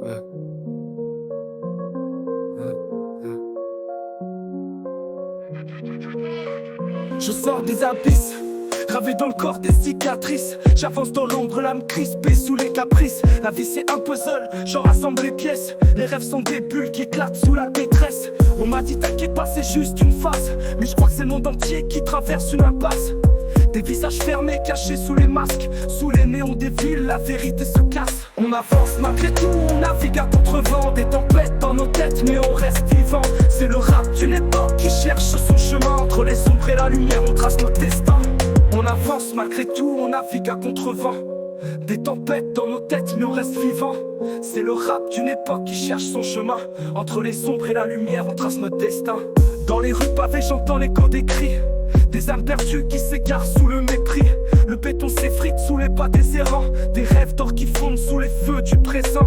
Ouais. Je sors des abysses, gravé dans le corps des cicatrices. J'avance dans l'ombre, l'âme crispée sous les caprices. La vie c'est un puzzle, j'en rassemble les pièces. Les rêves sont des bulles qui éclatent sous la détresse. On m'a dit t'inquiète pas, c'est juste une phase, mais je crois que c'est le monde entier qui traverse une impasse. Des visages fermés, cachés sous les masques. Sous les néons des villes, la vérité se casse. On avance malgré tout, on navigue à contre-vent. Des tempêtes dans nos têtes, mais on reste vivant. C'est le rap d'une époque qui cherche son chemin. Entre les ombres et la lumière, on trace notre destin. On avance malgré tout, on navigue à contre-vent. Des tempêtes dans nos têtes, mais on reste vivant. C'est le rap d'une époque qui cherche son chemin. Entre les ombres et la lumière, on trace notre destin. Dans les rues pavées, j'entends l'écho des cris. Des âmes perdues qui s'égarent sous le mépris. Le béton s'effrite sous les pas des errants. Des rêves d'or qui fondent sous les feux du présent.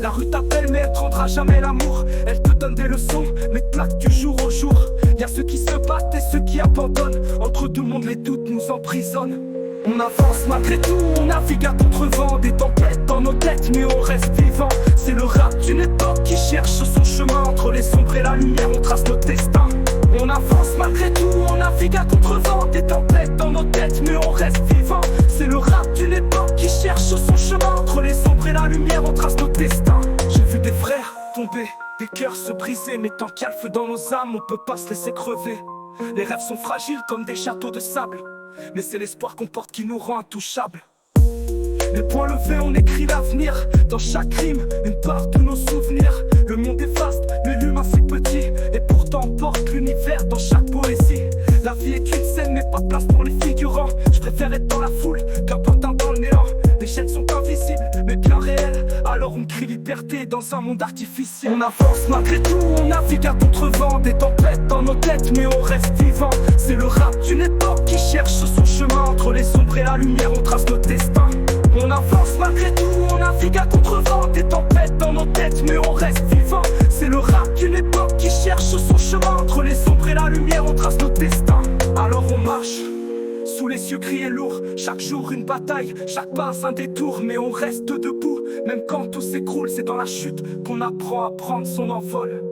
La rue t'appelle mais elle te rendra jamais l'amour. Elle te donne des leçons mais te plaque du jour au jour. Y'a ceux qui se battent et ceux qui abandonnent. Entre deux mondes les doutes nous emprisonnent. On avance malgré tout, on navigue à contre-vent. Des tempêtes dans nos têtes mais on reste vivant. C'est le rap d'une époque qui cherche son chemin. Entre les ombres et la lumière on trace notre destin. On avance malgré tout, on navigue à contre-vent. Des tempêtes dans nos têtes mais on reste vivant. C'est le rap d'une époque qui cherche son chemin. Entre les ombres et la lumière on trace notre destin. J'ai vu des frères tomber, des cœurs se briser. Mais tant qu'il y a le feu dans nos âmes, on peut pas se laisser crever. Les rêves sont fragiles comme des châteaux de sable, mais c'est l'espoir qu'on porte qui nous rend intouchables. Les poings levés, on écrit l'avenir. Dans chaque rime, une part de nos souvenirs. Le monde est vaste, mais l'humain si petit. Et pourtant on porte l'univers dans chaque poésie. La vie est une scène, mais pas de place pour les figurants. Je préfère être dans la foule qu'un pantin dans le néant. Les chaînes sont invisibles, mais bien réelles. Alors on crie liberté dans un monde artificiel. On avance malgré tout, on navigue à contre-vent. Des tempêtes dans nos têtes, mais on reste vivant. C'est le rap d'une époque qui cherche son chemin. Entre les ombres et la lumière, on trace notre destin. On avance malgré tout, on navigue à contre-vent. Des tempêtes dans nos têtes, mais on reste vivant. C'est le rap d'une époque qui cherche son chemin. Entre les ombres et la lumière, on trace notre destin. Alors on marche, sous les cieux gris et lourds. Chaque jour une bataille, chaque pas un détour. Mais on reste debout, même quand tout s'écroule. C'est dans la chute qu'on apprend à prendre son envol.